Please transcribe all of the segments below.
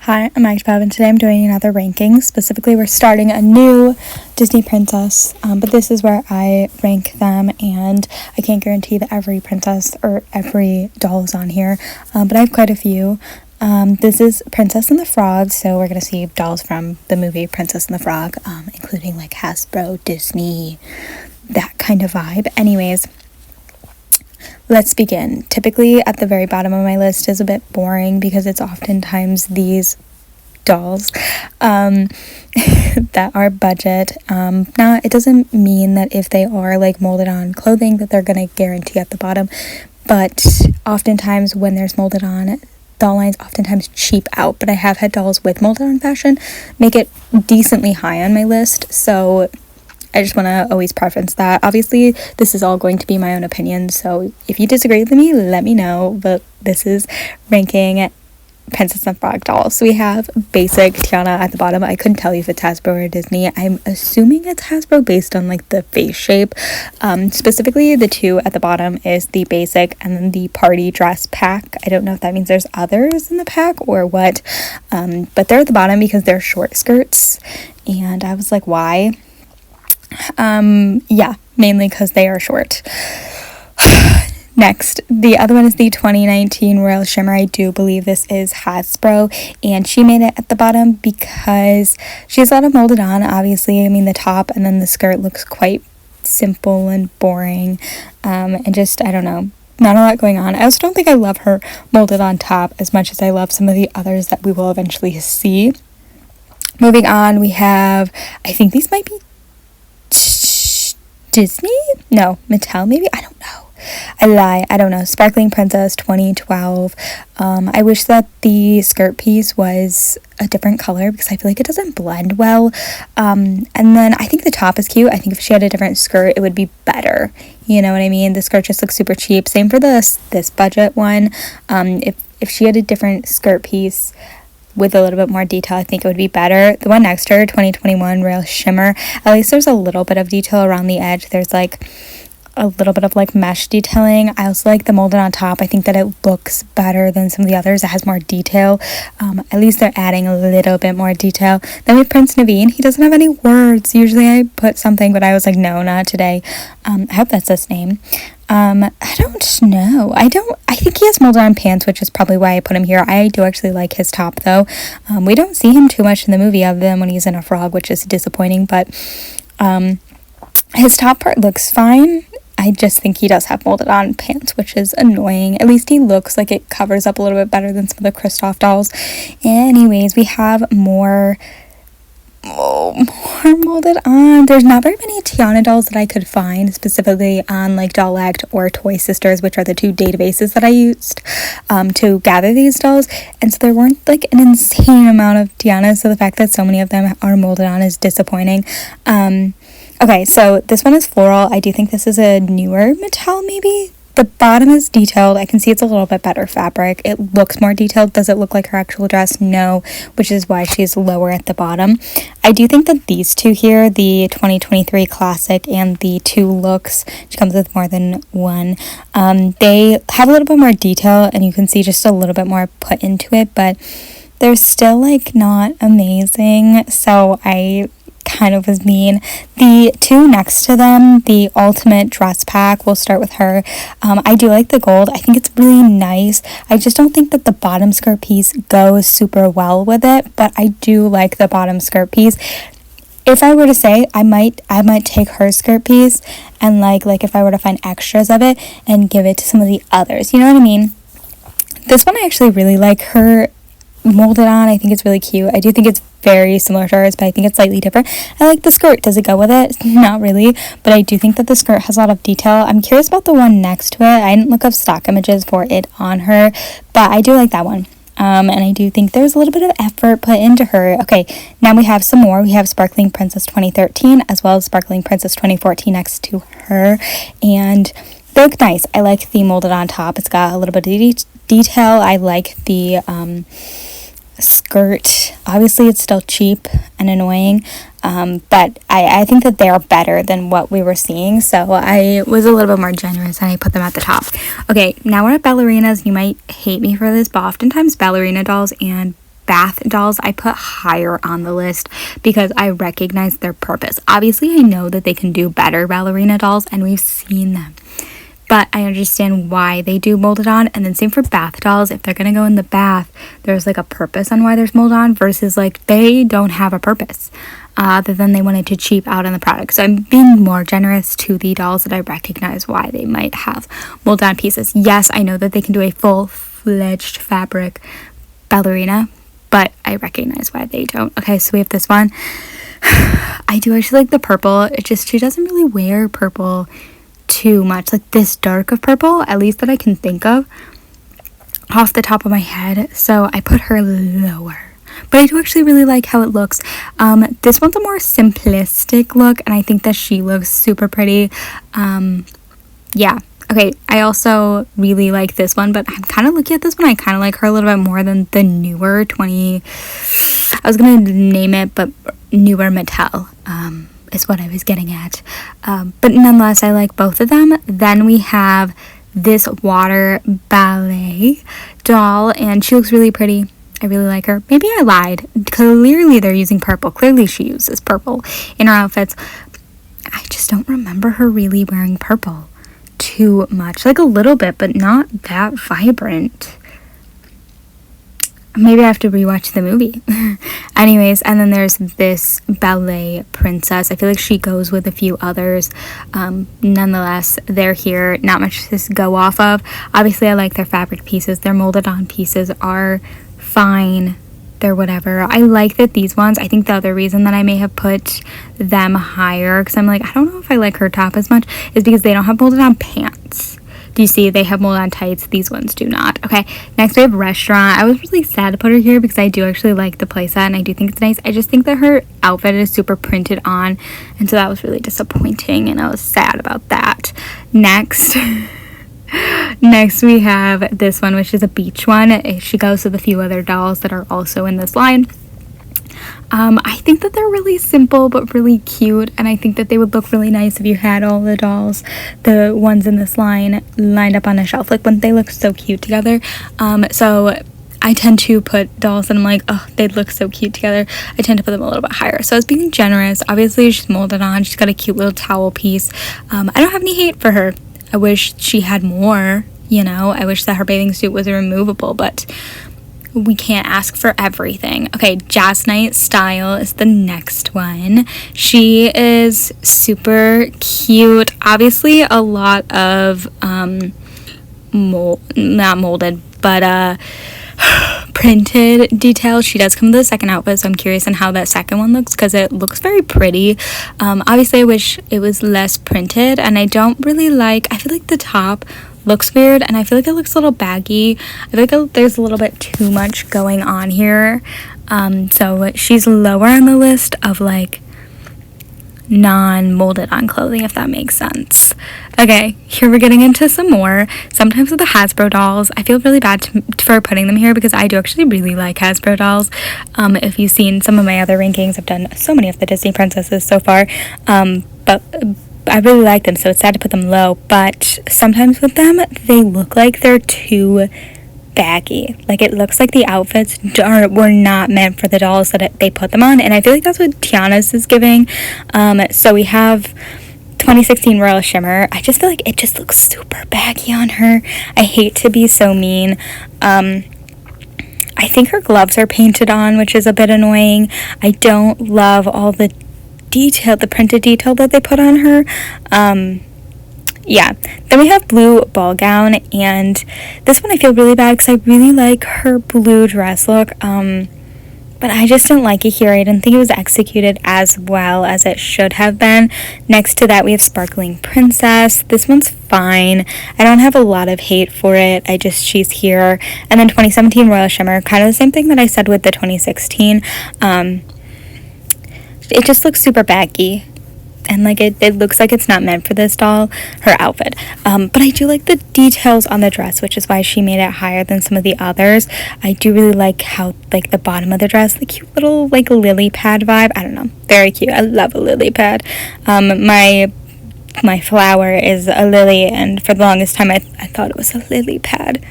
Hi, I'm Agnew, and today I'm doing another ranking. Specifically, we're starting a new Disney princess, but this is where I rank them, and I can't guarantee that every princess or every doll is on here, but I have quite a few. This is Princess and the Frog, so we're going to see dolls from the movie Princess and the Frog, including like Hasbro, Disney, that kind of vibe. Anyways, let's begin. Typically, at the very bottom of my list is a bit boring because it's oftentimes these dolls that are budget. Now, it doesn't mean that if they are like molded on clothing that they're going to guarantee at the bottom, but oftentimes when there's molded on, doll lines oftentimes cheap out. But I have had dolls with molded on fashion make it decently high on my list, so I just want to always preference that. Obviously, this is all going to be my own opinion, so if you disagree with me, let me know, but this is ranking Princess and the Frog dolls. So we have basic Tiana at the bottom. I couldn't tell you if it's Hasbro or Disney. I'm assuming it's Hasbro based on like the face shape. Specifically, the two at the bottom is the basic and then the party dress pack. I don't know if that means there's others in the pack or what, but they're at the bottom because they're short skirts, and I was like, why? Yeah, mainly because they are short. Next, the other one is the 2019 Royal Shimmer. I do believe this is Hasbro, and she made it at the bottom because she has a lot of molded on, obviously. I mean, the top and then the skirt looks quite simple and boring, and just, I don't know, not a lot going on. I also don't think I love her molded on top as much as I love some of the others that we will eventually see. Moving on, we have, I think these might be Disney? No, Mattel maybe? I don't know. I lie. I don't know. Sparkling Princess 2012. I wish that the skirt piece was a different color because I feel like it doesn't blend well. And then I think the top is cute. I think if she had a different skirt, it would be better. You know what I mean? The skirt just looks super cheap. Same for this budget one. If she had a different skirt piece with a little bit more detail, I think it would be better. The one next to her, 2021 Royal Shimmer, at least there's a little bit of detail around the edge. There's like a little bit of like mesh detailing. I also like the molded on top. I think that it looks better than some of the others. It has more detail. At least they're adding a little bit more detail. Then with Prince Naveen, he doesn't have any words. Usually I put something, but I was like, no, not today. I hope that's his name. I don't know. I think he has molded on pants, which is probably why I put him here. I do actually like his top though. We don't see him too much in the movie other than when he's in a frog, which is disappointing, but his top part looks fine. I just think he does have molded on pants, which is annoying. At least he looks like it covers up a little bit better than some of the Kristoff dolls. Anyways, we have more molded on. There's not very many Tiana dolls that I could find specifically on like Doll Act or Toy Sisters, which are the two databases that I used to gather these dolls, and so there weren't like an insane amount of Tiana, so the fact that so many of them are molded on is disappointing. Okay, so this one is floral. I do think this is a newer Mattel maybe. The bottom is detailed. I can see it's a little bit better fabric. It looks more detailed. Does it look like her actual dress? No, which is why she's lower at the bottom. I do think that these two here, the 2023 Classic and the two looks, she comes with more than one, they have a little bit more detail and you can see just a little bit more put into it, but they're still like not amazing, so I kind of was mean. The two next to them, the ultimate dress pack, we'll start with her. I do like the gold. I think it's really nice. I just don't think that the bottom skirt piece goes super well with it, but I do like the bottom skirt piece. If I were to say, I might take her skirt piece and like if I were to find extras of it and give it to some of the others, you know what I mean? This one I actually really like her molded on. I think it's really cute. I do think it's very similar to hers, but I think it's slightly different. I like the skirt. Does it go with it? Not really, but I do think that the skirt has a lot of detail. I'm curious about the one next to it. I didn't look up stock images for it on her, but I do like that one. And I do think there's a little bit of effort put into her. Okay, now we have some more. We have Sparkling Princess 2013 as well as Sparkling Princess 2014 next to her, and they look nice. I like the molded on top. It's got a little bit of detail. I like the skirt. Obviously it's still cheap and annoying, but I think that they're better than what we were seeing, so I was a little bit more generous and I put them at the top. Okay, now we're at ballerinas. You might hate me for this, but oftentimes ballerina dolls and bath dolls I put higher on the list because I recognize their purpose. Obviously, I know that they can do better ballerina dolls, and we've seen them. But I understand why they do molded on. And then same for bath dolls. If they're going to go in the bath, there's like a purpose on why there's molded on versus like they don't have a purpose other than they wanted to cheap out on the product. So I'm being more generous to the dolls that I recognize why they might have molded on pieces. Yes, I know that they can do a full-fledged fabric ballerina, but I recognize why they don't. Okay, so we have this one. I do actually like the purple. It just, she doesn't really wear purple too much, like this dark of purple, at least that I can think of off the top of my head, so I put her lower. But I do actually really like how it looks. This one's a more simplistic look, and I think that she looks super pretty. Yeah, okay, I also really like this one, but I'm kind of looking at this one, I kind of like her a little bit more than the newer I was gonna name it, but newer Mattel is what I was getting at. But nonetheless, I like both of them. Then we have this water ballet doll, and she looks really pretty. I really like her. Maybe I lied. Clearly they're using purple. Clearly she uses purple in her outfits. I just don't remember her really wearing purple too much. Like a little bit, but not that vibrant. Maybe I have to rewatch the movie. Anyways, and then there's this ballet princess. I feel like she goes with a few others. Nonetheless, they're here. Not much to go off of. Obviously, I like their fabric pieces. Their molded on pieces are fine. They're whatever. I like that these ones, I think the other reason that I may have put them higher, because I'm like, I don't know if I like her top as much, is because they don't have molded on pants. Do you see? They have molded on tights. These ones do not. Okay, next we have restaurant. I was really sad to put her here because I do actually like the playset and I do think it's nice. I just think that her outfit is super printed on, and so that was really disappointing, and I was sad about that. Next we have this one, which is a beach one. She goes with a few other dolls that are also in this line. I think that they're really simple but really cute, and I think that they would look really nice if you had all the dolls, the ones in this line, lined up on a shelf. Like, when they look so cute together. So I tend to put dolls and I'm like, oh, they'd look so cute together. I tend to put them a little bit higher. So I was being generous. Obviously, she's molded on. She's got a cute little towel piece. I don't have any hate for her. I wish she had more, you know. I wish that her bathing suit was removable, but we can't ask for everything. Okay, Jazz Night Style is the next one. She is super cute. Obviously, a lot of not molded, but printed details. She does come with the second outfit, so I'm curious on how that second one looks because it looks very pretty. Obviously, I wish it was less printed, and I don't really like, I feel like the top looks weird, and I feel like it looks a little baggy. I feel like there's a little bit too much going on here. So she's lower on the list of like non-molded on clothing, if that makes sense. Okay, here we're getting into some more. Sometimes with the Hasbro dolls, I feel really bad for putting them here because I do actually really like Hasbro dolls. If you've seen some of my other rankings, I've done so many of the Disney princesses so far, but I really like them, so it's sad to put them low. But sometimes with them, they look like they're too baggy. Like, it looks like the outfits were not meant for the dolls that they put them on, and I feel like that's what Tiana's is giving. So we have 2016 Royal Shimmer. I just feel like it just looks super baggy on her. I hate to be so mean. I think her gloves are painted on, which is a bit annoying. I don't love all the printed detail that they put on her. Yeah, then we have blue ball gown, and this one I feel really bad because I really like her blue dress look, but I just didn't like it here. I didn't think it was executed as well as it should have been. Next to that, we have Sparkling Princess. This one's fine. I don't have a lot of hate for it. She's here. And then 2017 Royal Shimmer, kind of the same thing that I said with the 2016. It just looks super baggy, and like it looks like it's not meant for this doll, her outfit. But I do like the details on the dress, which is why she made it higher than some of the others. I do really like how, like, the bottom of the dress, the cute little, like, lily pad vibe. I don't know, very cute. I love a lily pad. My flower is a lily, and for the longest time I thought it was a lily pad.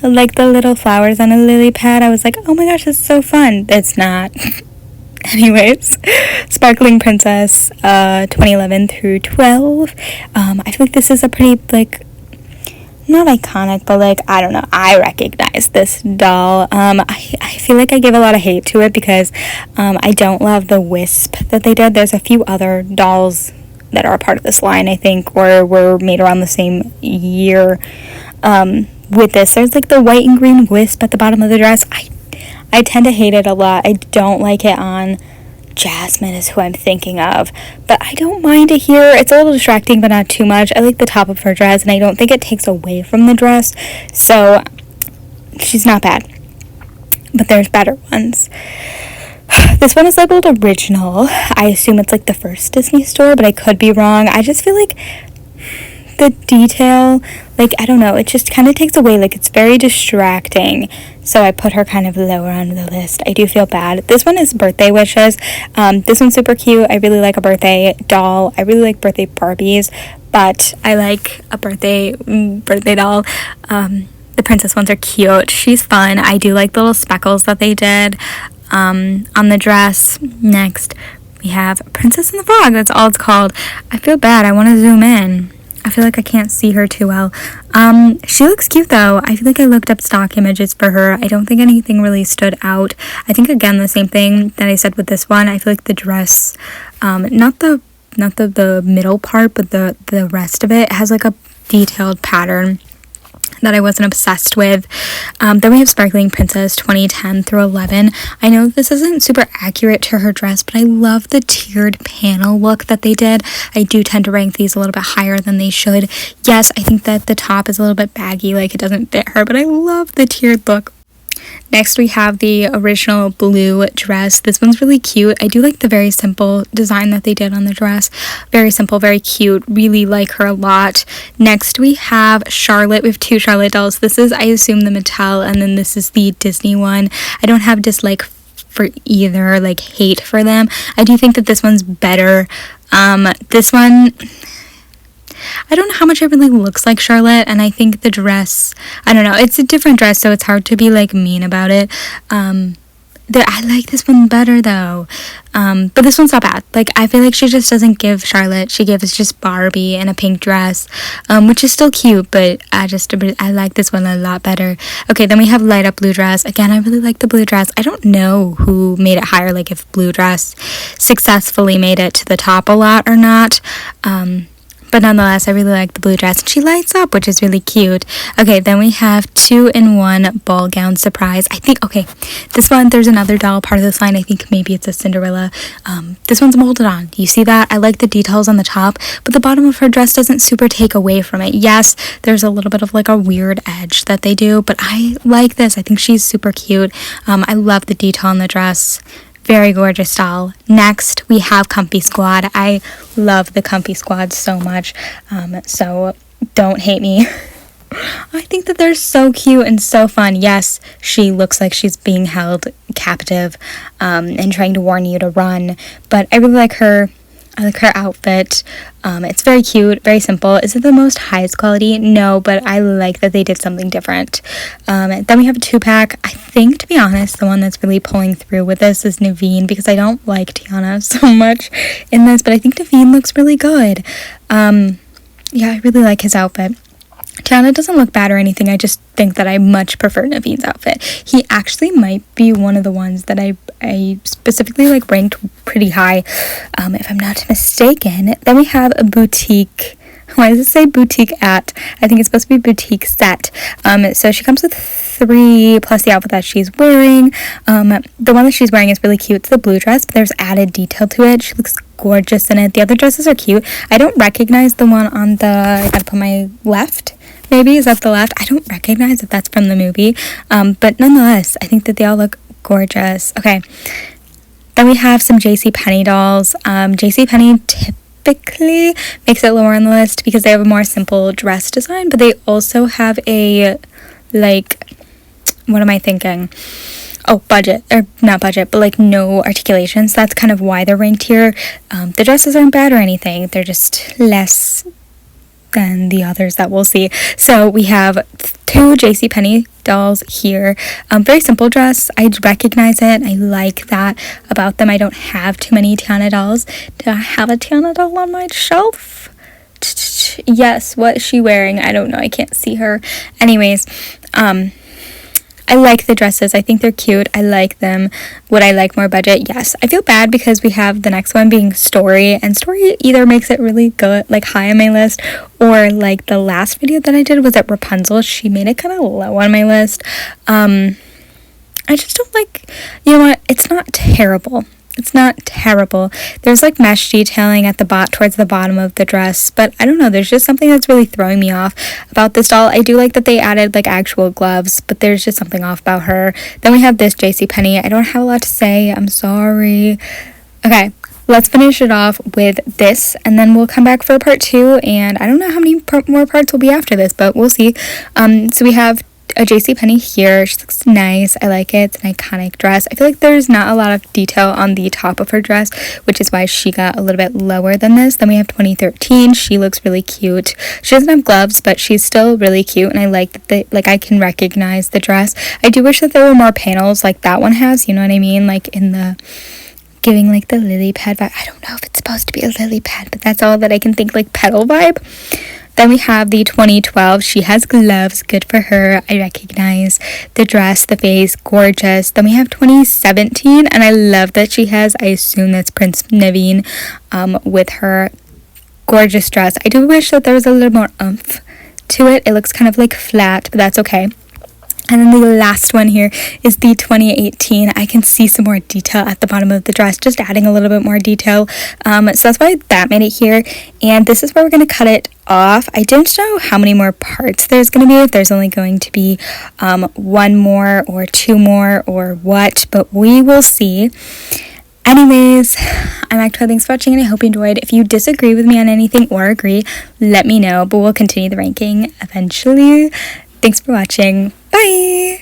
like the little flowers on a lily pad. I was like, oh my gosh, it's so fun. It's not. Anyways, Sparkling Princess, 2011 through 12. I feel like this is a pretty, like, not iconic, but, like, I don't know, I recognize this doll. I feel like I give a lot of hate to it because I don't love the wisp that they did. There's a few other dolls that are a part of this line, I think, or were made around the same year with this. There's, like, the white and green wisp at the bottom of the dress. I tend to hate it a lot. I don't like it on Jasmine is who I'm thinking of, but I don't mind it here. It's a little distracting, but not too much. I like the top of her dress, and I don't think it takes away from the dress, so she's not bad, but there's better ones. This one is labeled original. I assume it's like the first Disney store, but I could be wrong. I just feel like the detail, like, I don't know, it just kind of takes away, like, it's very distracting, so I put her kind of lower on the list. I do feel bad. This one is Birthday Wishes. This one's super cute. I really like a birthday doll. I really like birthday Barbies, but I like a birthday doll. The princess ones are cute. She's fun. I do like the little speckles that they did on the dress. Next, we have Princess and the Frog. That's all it's called. I feel bad. I want to zoom in. I feel like I can't see her too well. She looks cute though. I feel like I looked up stock images for her. I don't think anything really stood out. I think, again, the same thing that I said with this one. I feel like the dress, not the middle part, but the rest of it has like a detailed pattern that I wasn't obsessed with. Then we have Sparkling Princess 2010 through 11. I know this isn't super accurate to her dress, but I love the tiered panel look that they did. I do tend to rank these a little bit higher than they should. Yes, I think that the top is a little bit baggy, like it doesn't fit her, but I love the tiered look. Next, we have the original blue dress. This one's really cute. I do like the very simple design that they did on the dress. Very simple, very cute. Really like her a lot. Next, we have Charlotte. We have two Charlotte dolls. This is, I assume, the Mattel, and then this is the Disney one. I don't have dislike for either, like hate for them. I do think that this one's better. This one, I don't know how much it really looks like Charlotte, and I think the dress, I don't know, it's a different dress, so it's hard to be, like, mean about it. I like this one better, though, but this one's not bad. Like, I feel like she just doesn't give Charlotte, she gives just Barbie in a pink dress, which is still cute, but I like this one a lot better. Okay, then we have Light Up Blue Dress. Again, I really like the blue dress. I don't know who made it higher, like if blue dress successfully made it to the top a lot or not, but nonetheless, I really like the blue dress. And she lights up, which is really cute. Okay, then we have 2-in-1 ball gown surprise. I think, okay, this one, there's another doll part of this line. I think maybe it's a Cinderella. This one's molded on. You see that? I like the details on the top, but the bottom of her dress doesn't super take away from it. Yes, there's a little bit of like a weird edge that they do, but I like this. I think she's super cute. I love the detail on the dress. Very gorgeous doll. Next, we have Comfy Squad. I love the Comfy Squad so much, so don't hate me. I think that they're so cute and so fun. Yes, she looks like she's being held captive and trying to warn you to run, but I really like her. I like her outfit. It's very cute, very simple. Is it the most highest quality? No, but I like that they did something different. Then we have a 2-pack. I think, to be honest, the one that's really pulling through with this is Naveen, because I don't like Tiana so much in this, but I think Naveen looks really good. Yeah, I really like his outfit. Tiana doesn't look bad or anything. I just think that I much prefer Naveen's outfit. He actually might be one of the ones that I specifically like ranked pretty high, if I'm not mistaken. Then we have a boutique. Why does it say boutique at? I think it's supposed to be boutique set. So she comes with 3 plus the outfit that she's wearing. The one that she's wearing is really cute. It's the blue dress, but there's added detail to it. She looks gorgeous in it. The other dresses are cute. I don't recognize the one on the, I gotta put my left. Maybe, is that the left? I don't recognize if that's from the movie. But nonetheless, I think that they all look gorgeous. Okay. Then we have some JCPenney dolls. JCPenney typically makes it lower on the list because they have a more simple dress design, but they also have a, like, what am I thinking? Oh, budget, or not budget, but like no articulation. So that's kind of why they're ranked here. The dresses aren't bad or anything. They're just less than the others that we'll see. So we have two JCPenney dolls here. Very simple dress. I recognize it. I like that about them. I don't have too many Tiana dolls. Do I have a Tiana doll on my shelf? Yes. What is she wearing? I don't know. I can't see her. Anyways, I like the dresses. I think they're cute. I like them. Would I like more budget? Yes. I feel bad because we have the next one being Story, and Story either makes it really good, like high on my list, or like the last video that I did was at Rapunzel. She made it kind of low on my list. I just don't like, you know what? It's not terrible. It's not terrible. There's like mesh detailing at the towards the bottom of the dress, but I don't know, there's just something that's really throwing me off about this doll. I do like that they added like actual gloves, but there's just something off about her. Then we have this JCPenney. I don't have a lot to say. I'm sorry. Okay, let's finish it off with this, and then we'll come back for part 2, and I don't know how many more parts will be after this, but we'll see. So we have a JCPenney here. She looks nice. I like it. It's an iconic dress. I feel like there's not a lot of detail on the top of her dress, which is why she got a little bit lower than this. Then we have 2013. She looks really cute. She doesn't have gloves, but she's still really cute, and I like that I can recognize the dress. I do wish that there were more panels like that one has, you know what I mean? Like in the giving like the lily pad vibe. I don't know if it's supposed to be a lily pad, but that's all that I can think, like petal vibe. Then we have the 2012. She has gloves. Good for her. I recognize the dress, the face. Gorgeous. Then we have 2017. And I love that she has, I assume that's Prince Naveen with her gorgeous dress. I do wish that there was a little more oomph to it. It looks kind of like flat, but that's okay. And then the last one here is the 2018. I can see some more detail at the bottom of the dress, just adding a little bit more detail. So that's why that made it here. And this is where we're going to cut it off. I don't know how many more parts there's going to be, if there's only going to be one more or two more or what, but we will see. Anyways, I'm Actua. Thanks for watching, and I hope you enjoyed. If you disagree with me on anything or agree, let me know, but we'll continue the ranking eventually. Thanks for watching. Bye!